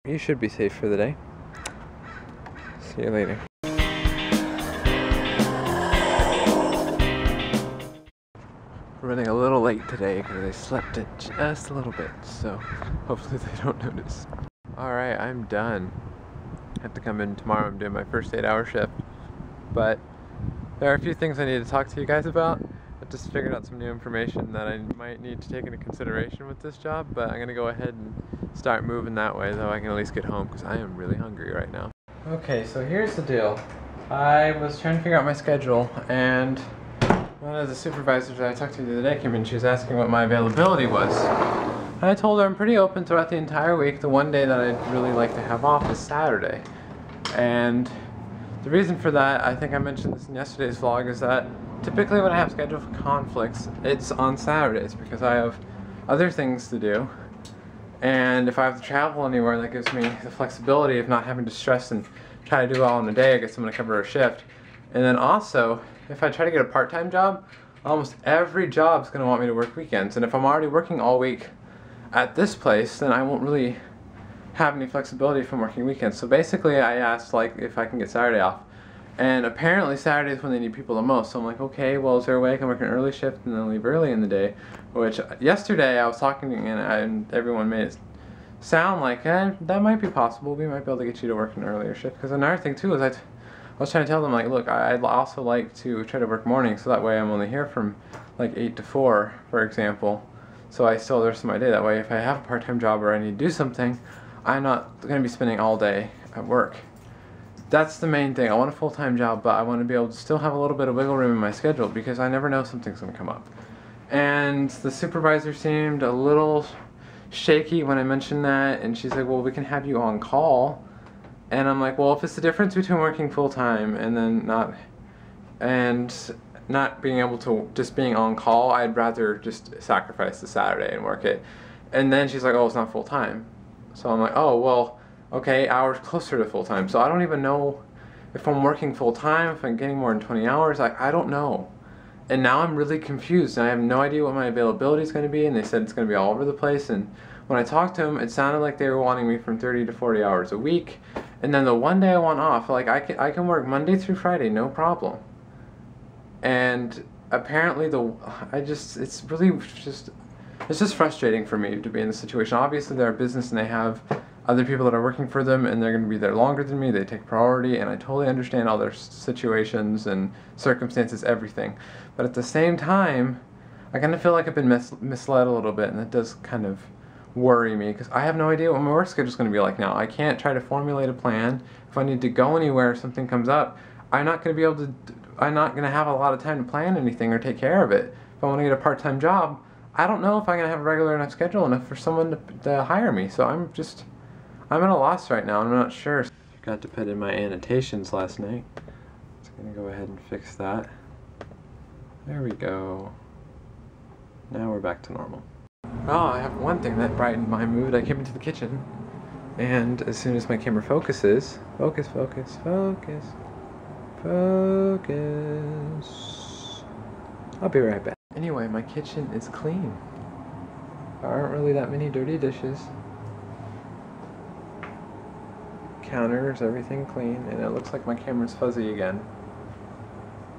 You should be safe for the day. See you later. We're running a little late today because I slept it just a little bit, so hopefully they don't notice. Alright, I'm done. I have to come in tomorrow. I'm doing my first 8-hour shift. But there are a few things I need to talk to you guys about. I just figured out some new information that I might need to take into consideration with this job, but I'm going to go ahead and start moving that way, though I can at least get home because I am really hungry right now. Okay, so here's the deal. I was trying to figure out my schedule, and one of the supervisors that I talked to the other day came in. She was asking what my availability was. And I told her I'm pretty open throughout the entire week. The one day that I'd really like to have off is Saturday. And the reason for that, I think I mentioned this in yesterday's vlog, is that typically when I have schedule conflicts, it's on Saturdays because I have other things to do. And if I have to travel anywhere, that gives me the flexibility of not having to stress and try to do it all in a day or get someone to cover a shift. And then also, if I try to get a part-time job, almost every job's going to want me to work weekends. And if I'm already working all week at this place, then I won't really have any flexibility from working weekends. So basically I asked like if I can get Saturday off. And apparently Saturday is when they need people the most. So I'm like, okay, well, is there a way I can work an early shift and then leave early in the day? Which yesterday I was talking and everyone made it sound like that might be possible. We might be able to get you to work an earlier shift. Because another thing too is I was trying to tell them, like, look, I'd also like to try to work mornings, so that way I'm only here from like 8 to 4, for example. So I still have the rest of my day. That way if I have a part-time job or I need to do something, I'm not going to be spending all day at work. That's the main thing. I want a full-time job, but I want to be able to still have a little bit of wiggle room in my schedule because I never know something's going to come up. And the supervisor seemed a little shaky when I mentioned that, and she's like, well, we can have you on call. And I'm like, well, if it's the difference between working full-time and then not being able to just being on call, I'd rather just sacrifice the Saturday and work it. And then she's like, oh, it's not full-time. So I'm like, oh, well, okay, hours closer to full-time. So I don't even know if I'm working full-time, if I'm getting more than 20 hours. I don't know. And now I'm really confused, and I have no idea what my availability is going to be, and they said it's going to be all over the place. And when I talked to them, it sounded like they were wanting me from 30 to 40 hours a week. And then the one day I want off, like I can work Monday through Friday, no problem. And apparently it's just frustrating for me to be in this situation. Obviously they're a business and they have other people that are working for them and they're going to be there longer than me. They take priority, and I totally understand all their situations and circumstances, everything. But at the same time, I kind of feel like I've been misled a little bit, and that does kind of worry me because I have no idea what my work schedule is going to be like now. I can't try to formulate a plan. If I need to go anywhere, if something comes up, I'm not going to have a lot of time to plan anything or take care of it. If I want to get a part-time job, I don't know if I'm going to have a regular enough schedule enough for someone to hire me. So I'm at a loss right now, and I'm not sure. Forgot to put in my annotations last night. So I'm going to go ahead and fix that. There we go. Now we're back to normal. Oh, I have one thing that brightened my mood. I came into the kitchen, and as soon as my camera focuses, focus, I'll be right back. Anyway, my kitchen is clean. There aren't really that many dirty dishes. Counters, everything clean, and it looks like my camera's fuzzy again.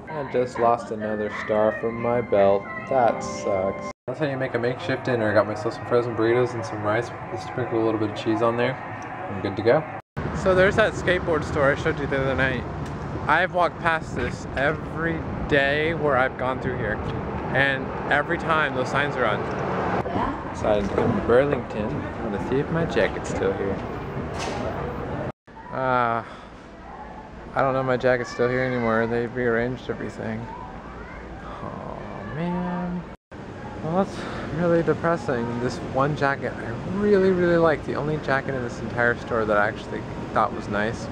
I just lost another star from my belt. That sucks. That's how you make a makeshift dinner. I got myself some frozen burritos and some rice. Just sprinkle a little bit of cheese on there. I'm good to go. So there's that skateboard store I showed you the other night. I've walked past this every day where I've gone through here. And every time those signs are on. Decided to come to Burlington. I'm gonna see if my jacket's still here. I don't know if my jacket's still here anymore. They've rearranged everything. Oh man. Well, that's really depressing. This one jacket I really, really like. The only jacket in this entire store that I actually thought was nice.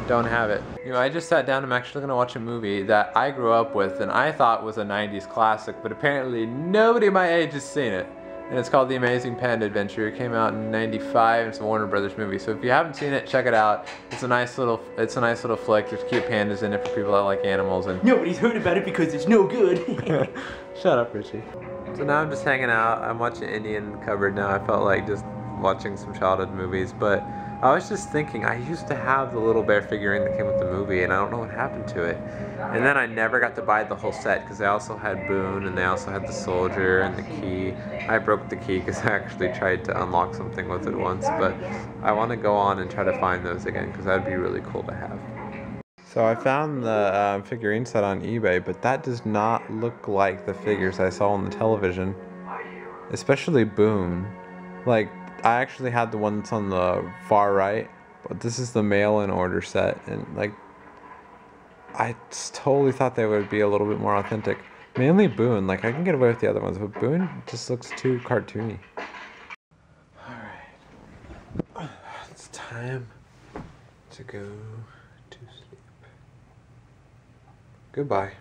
Don't have it. You know, I just sat down and I'm actually gonna watch a movie that I grew up with and I thought was a 90s classic, but apparently nobody my age has seen it. And it's called The Amazing Panda Adventure. It came out in '95. It's a Warner Brothers movie. So if you haven't seen it, check it out. It's a nice little flick. There's cute pandas in it for people that like animals. And nobody's heard about it because it's no good. Shut up, Richie. So now I'm just hanging out. I'm watching Indian Cupboard now. I felt like just watching some childhood movies, but I was just thinking, I used to have the little bear figurine that came with the movie, and I don't know what happened to it. And then I never got to buy the whole set, because they also had Boone, and they also had the soldier and the key. I broke the key because I actually tried to unlock something with it once, but I want to go on and try to find those again, because that would be really cool to have. So I found the figurine set on eBay, but that does not look like the figures I saw on the television, especially Boone. Like, I actually had the one that's on the far right, but this is the mail-in order set, and like, I totally thought they would be a little bit more authentic. Mainly Boone, like I can get away with the other ones, but Boone just looks too cartoony. Alright, it's time to go to sleep. Goodbye.